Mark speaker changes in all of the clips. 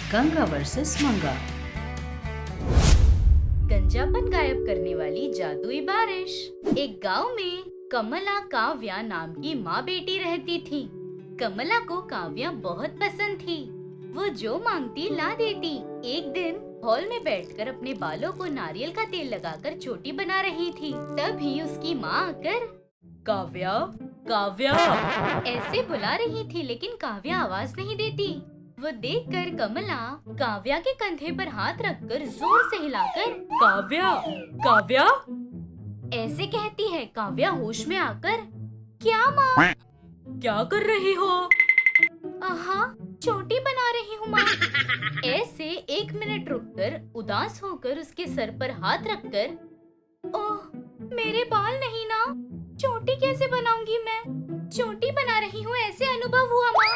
Speaker 1: Ganga versus मंगा।
Speaker 2: गंजापन गायब करने वाली जादुई बारिश। एक गांव में कमला काव्या नाम की माँ बेटी रहती थी। कमला को काव्या बहुत पसंद थी। वो जो मांगती ला देती। एक दिन हॉल में बैठकर अपने बालों को नारियल का तेल लगाकर चोटी बना रही थी। तभी उसकी माँ आकर काव्या काव्या ऐसे बुला रही थी, लेकिन काव्या आवाज नहीं देती। वो देखकर कमला काव्या के कंधे पर हाथ रखकर जोर से हिलाकर काव्या काव्या ऐसे कहती है। काव्या होश में आकर क्या माँ, क्या कर रही हो? आहा, चोटी बना रही हूँ माँ। ऐसे 1 मिनट रुककर उदास होकर उसके सर पर हाथ रखकर, ओह मेरे बाल नहीं ना, चोटी कैसे बनाऊंगी मैं? चोटी बना रही हूँ ऐसे अनुभव हुआ माँ।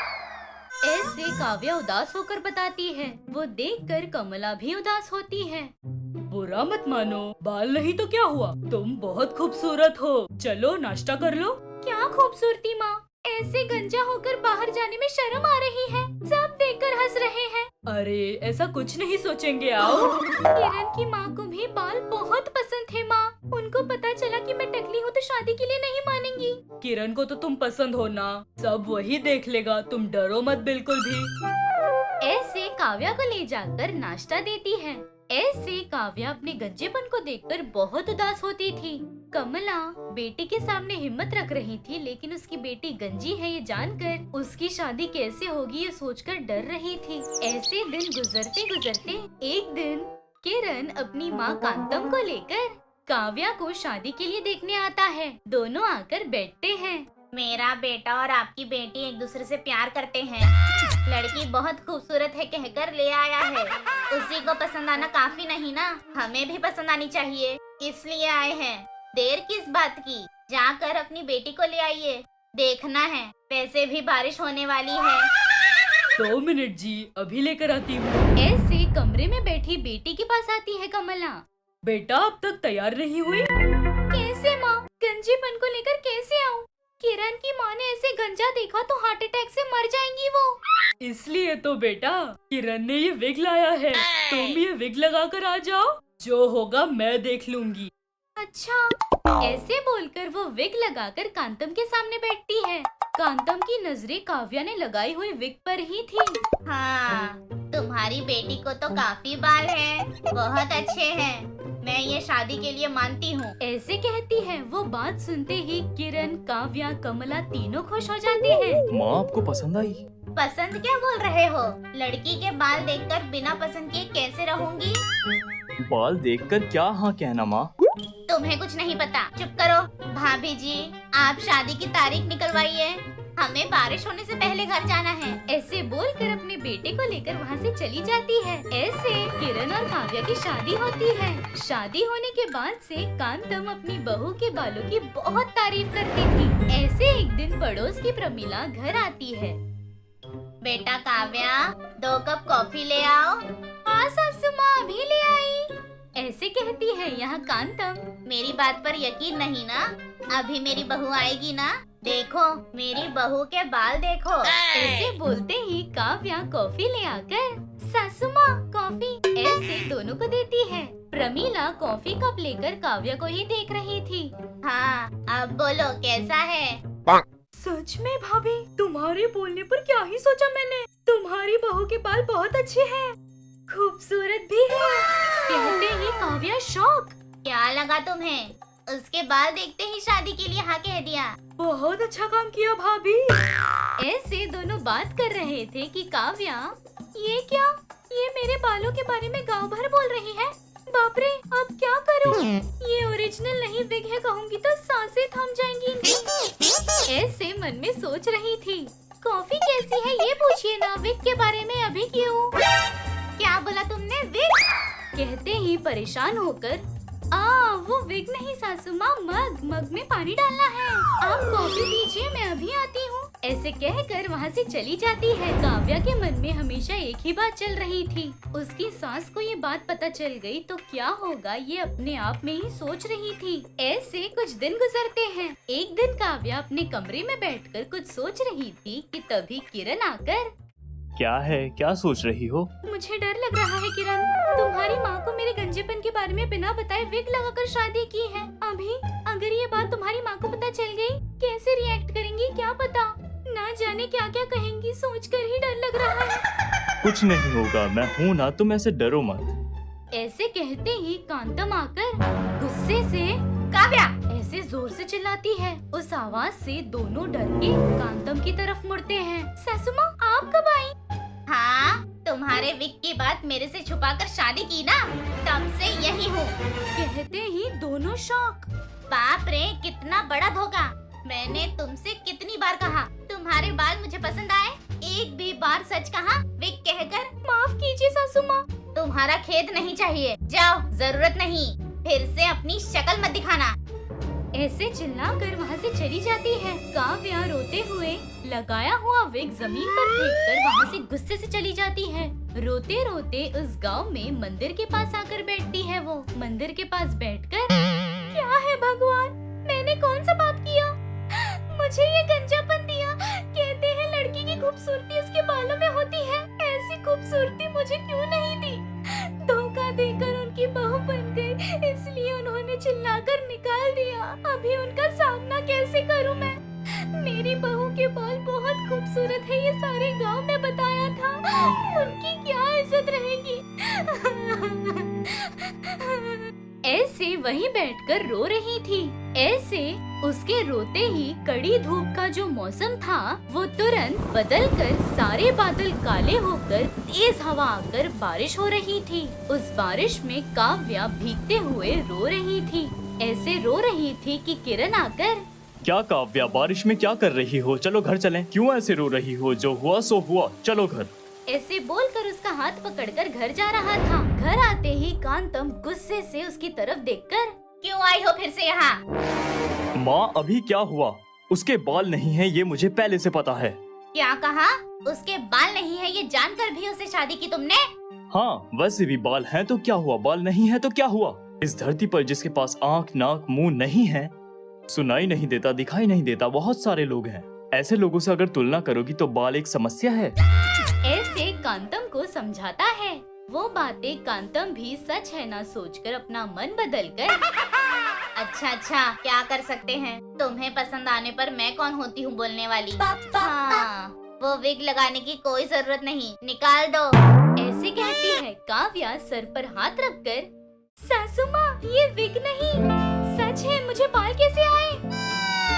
Speaker 2: ऐसे काव्या उदास होकर बताती है। वो देखकर कमला भी उदास होती है। बुरा मत मानो, बाल नहीं तो क्या हुआ, तुम बहुत खूबसूरत हो। चलो नाश्ता कर लो। क्या खूबसूरती माँ, ऐसे गंजा होकर बाहर जाने में शर्म आ रही है। सब देखकर हंस रहे हैं। अरे ऐसा कुछ नहीं सोचेंगे, आओ। किरण की माँ को भी बाल बहुत पसंद थे माँ। उनको पता चला कि मैं टकली हूँ तो शादी के लिए नहीं मानेंगी। किरण को तो तुम पसंद हो ना, सब वही देख लेगा, तुम डरो मत बिल्कुल भी। ऐसे काव्या को ले जाकर नाश्ता देती है। ऐसे काव्या अपने गंजेपन को देखकर बहुत उदास होती थी। कमला बेटी के सामने हिम्मत रख रही थी, लेकिन उसकी बेटी गंजी है ये जानकर उसकी शादी कैसे होगी ये सोचकर डर रही थी। ऐसे दिन गुजरते गुजरते एक दिन किरण अपनी माँ कांतम को लेकर काव्या को शादी के लिए देखने आता है। दोनों आकर बैठते हैं।
Speaker 3: मेरा बेटा और आपकी बेटी एक दूसरे से प्यार करते हैं। लड़की बहुत खूबसूरत है कहकर ले आया है। उसी को पसंद आना काफी नहीं ना, हमें भी पसंद आनी चाहिए, इसलिए आए हैं। देर किस बात की, जाकर अपनी बेटी को ले आइए। देखना है, वैसे भी बारिश होने वाली है।
Speaker 2: 2 मिनट जी, अभी लेकर आती हूँ। ऐसे कमरे में बैठी बेटी के पास आती है कमला। बेटा अब तक तैयार नहीं हुई? कैसे माँ, गंजेपन को लेकर कैसे आऊँ? किरण की माँ ने ऐसे गंजा देखा तो हार्ट अटैक से मर जाएंगी वो। इसलिए तो बेटा किरण ने ये विग लाया है, तुम ये विग लगा कर आ जाओ, जो होगा मैं देख लूंगी। अच्छा, ऐसे बोलकर वो विग लगाकर कांतम के सामने बैठती है। कांतम की नजरें काव्या ने लगाई हुई विग पर ही थी।
Speaker 3: हाँ, तुम्हारी बेटी को तो काफी बाल हैं, बहुत अच्छे हैं। मैं ये शादी के लिए मानती हूँ।
Speaker 2: ऐसे कहती है। वो बात सुनते ही किरण, काव्या, कमला तीनों खुश हो जाती हैं।
Speaker 4: माँ आपको पसंद आई?
Speaker 3: पसंद क्या बोल रहे हो? लड़की के बाल देखकर बिना पसंद किए कैसे रहूंगी?
Speaker 4: बाल देखकर क्या हाँ कहना माँ?
Speaker 3: तुम्हें कुछ नहीं पता, चुप करो। भाभी जी, आप शादी की तारीख निकलवाइए, हमें बारिश होने से पहले घर जाना है।
Speaker 2: ऐसे बोलकर अपने बेटे को लेकर वहाँ से चली जाती है। ऐसे किरण और काव्या की शादी होती है। शादी होने के बाद से कांतम अपनी बहू के बालों की बहुत तारीफ करती थी। ऐसे एक दिन पड़ोस की प्रमीला घर आती है।
Speaker 3: बेटा काव्या, 2 कप कॉफी ले आओ।
Speaker 2: हाँ सासू माँ, अभी ले आई। ऐसे कहती है। यहाँ कांतम,
Speaker 3: मेरी बात पर यकीन नहीं ना? अभी मेरी बहू आएगी ना, देखो मेरी बहू के बाल देखो।
Speaker 2: ऐसे बोलते ही काव्या कॉफी ले आकर सासू माँ कॉफी ऐसे दोनों को देती है। प्रमीला कॉफी कप लेकर काव्या को ही देख रही थी।
Speaker 3: हाँ, अब बोलो कैसा है?
Speaker 2: सच में भाभी, तुम्हारे बोलने पर क्या ही सोचा मैंने। तुम्हारी बहू के बाल बहुत अच्छे हैं, खूबसूरत भी है। कहते ही काव्या शॉक।
Speaker 3: क्या लगा तुम्हें? उसके बाल देखते ही शादी के लिए हाँ कह दिया।
Speaker 2: बहुत अच्छा काम किया भाभी। ऐसे दोनों बात कर रहे थे कि काव्या, ये क्या, ये मेरे बालों के बारे में गांव भर बोल रही है। बाप रे, अब क्या करूं? ये ओरिजिनल नहीं विग है कहूंगी तो सांसें थम जाएंगी इनकी। ऐसे मन में सोच रही थी। कॉफी कैसी है ये पूछिए ना, विग के बारे में अभी क्यों?
Speaker 3: क्या बोला तुमने, विग?
Speaker 2: कहते ही परेशान होकर, वो विग नहीं सासू माँ, मग में पानी डालना है। आप कॉफी पीजिए, मैं अभी आती हूँ। ऐसे कहकर वहाँ से चली जाती है। काव्या के मन में हमेशा एक ही बात चल रही थी। उसकी सास को ये बात पता चल गई तो क्या होगा, ये अपने आप में ही सोच रही थी। ऐसे कुछ दिन गुजरते हैं। एक दिन काव्या अपने कमरे में बैठकर कुछ सोच रही थी कि तभी किरण आकर,
Speaker 4: क्या है, क्या सोच रही हो?
Speaker 2: मुझे डर लग रहा है किरण। तुम्हारी माँ को मेरे गंजेपन के बारे में बिना बताए विग लगाकर शादी की है। अभी अगर ये बात तुम्हारी माँ को पता चल गई, कैसे रिएक्ट करेंगी क्या पता। ना जाने क्या क्या कहेंगी, सोचकर ही डर लग रहा है।
Speaker 4: कुछ नहीं होगा, मैं हूँ ना, तुम ऐसे डरो मत।
Speaker 2: ऐसे कहते ही कांतम आकर गुस्से से काव्या ऐसे जोर से चिल्लाती है। उस आवाज से दोनों डर के कांतम की तरफ मुड़ते हैं। सासू माँ, आप कब आई?
Speaker 3: हाँ, तुम्हारे विक की बात मेरे से छुपाकर शादी की ना, तब से यही हूँ।
Speaker 2: कहते ही दोनों शॉक।
Speaker 3: बाप रे, कितना बड़ा धोखा। मैंने तुमसे कितनी बार कहा तुम्हारे बाल मुझे पसंद आए, एक भी बार सच कहा विक कहकर।
Speaker 2: माफ कीजिए सासू माँ।
Speaker 3: तुम्हारा खेद नहीं चाहिए, जाओ, जरूरत नहीं। फिर से अपनी शक्ल मत दिखाना।
Speaker 2: ऐसे चिल्लाकर वहाँ से चली जाती है। काव्या रोते हुए लगाया हुआ विग जमीन पर फेंककर वहाँ से गुस्से से चली जाती है। रोते रोते उस गांव में मंदिर के पास आकर बैठती है। वो मंदिर के पास बैठकर, क्या है भगवान, मैंने कौन सा पाप किया, मुझे ये गंजापन दिया। कहते हैं लड़की की खूबसूरती उसके बालों में होती है, ऐसी खूबसूरती मुझे क्यों नहीं दी। धोखा देकर उनकी बहू बन गई, इसलिए उन्होंने चिल्लाकर निकाल दिया। अभी उनका सामना कैसे करूं मैं। मेरी बहू के बाल बहुत खूबसूरत है, ये सारे गांव में बताया था। उनकी क्या इज्जत रहेगी। ऐसे वहीं बैठकर रो रही थी। ऐसे उसके रोते ही कड़ी धूप का जो मौसम था वो तुरंत बदलकर सारे बादल काले होकर तेज हवा आकर बारिश हो रही थी। उस बारिश में काव्या भीगते हुए रो रही थी। ऐसे रो रही थी कि किरण आकर,
Speaker 4: क्या काव्या, बारिश में क्या कर रही हो? चलो घर चलें। क्यों ऐसे रो रही हो? जो हुआ सो हुआ, चलो घर।
Speaker 2: ऐसे बोलकर उसका हाथ पकड़कर घर जा रहा था। घर आते ही कांतम गुस्से से उसकी तरफ देखकर,
Speaker 3: क्यों आई हो फिर से यहाँ?
Speaker 4: माँ, अभी क्या हुआ? उसके बाल नहीं हैं, ये मुझे पहले से पता है।
Speaker 3: क्या कहा? उसके बाल नहीं है ये जानकर भी उससे शादी की तुमने?
Speaker 4: हाँ, वैसे भी बाल हैं तो क्या हुआ, बाल नहीं है तो क्या हुआ। इस धरती पर जिसके पास आँख, नाक, मुंह नहीं है, सुनाई नहीं देता, दिखाई नहीं देता, बहुत सारे लोग हैं। ऐसे लोगों से अगर तुलना करोगी तो बाल एक समस्या है।
Speaker 2: ऐसे कांतम को समझाता है। वो बातें कांतम भी सच है ना सोचकर अपना मन बदलकर,
Speaker 3: अच्छा, क्या कर सकते हैं। तुम्हें पसंद आने पर मैं कौन होती हूँ बोलने वाली। हाँ, वो विग लगाने की कोई जरूरत नहीं, निकाल दो।
Speaker 2: ऐसे कहती है। काव्या सर पर हाथ रखकर, सासू माँ, ये विग नहीं, सच है, मुझे बाल कैसे आए,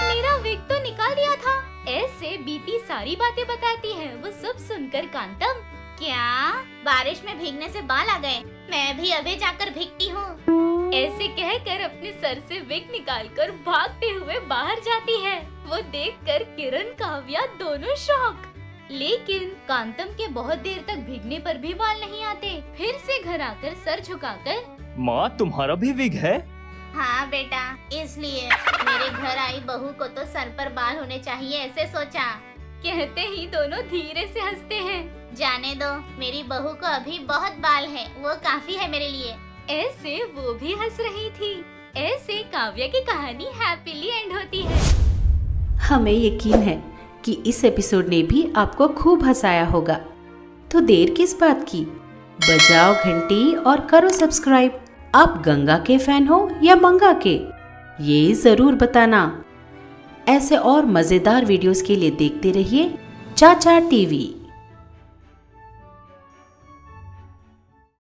Speaker 2: मेरा विग तो निकाल दिया था। ऐसे बीती सारी बातें बताती है। वो सब सुनकर कांतम,
Speaker 3: क्या बारिश में भीगने से बाल आ गए? मैं भी अभी जाकर भीगती हूँ।
Speaker 2: ऐसे कहकर अपने सर से विग निकालकर भागते हुए बाहर जाती है। वो देखकर किरण, काव्या दोनों शॉक। लेकिन कांतम के बहुत देर तक भीगने पर भी बाल नहीं आते। फिर से घर आकर सर झुकाकर,
Speaker 4: माँ, तुम्हारा भी विग है?
Speaker 3: हाँ बेटा, इसलिए मेरे घर आई बहू को तो सर पर बाल होने चाहिए, ऐसे सोचा।
Speaker 2: कहते ही दोनों धीरे से हंसते हैं।
Speaker 3: जाने दो, मेरी बहू को अभी बहुत बाल है, वो काफी है मेरे लिए।
Speaker 2: ऐसे वो भी हंस रही थी। ऐसे काव्या की कहानी हैप्पीली एंड होती है।
Speaker 1: हमें यकीन है कि इस एपिसोड ने भी आपको खूब हंसाया होगा। तो देर किस बात की, बजाओ घंटी और करो सब्सक्राइब। आप गंगा के फैन हो या मंगा के, ये जरूर बताना। ऐसे और मजेदार वीडियोस के लिए देखते रहिए चाचा टीवी।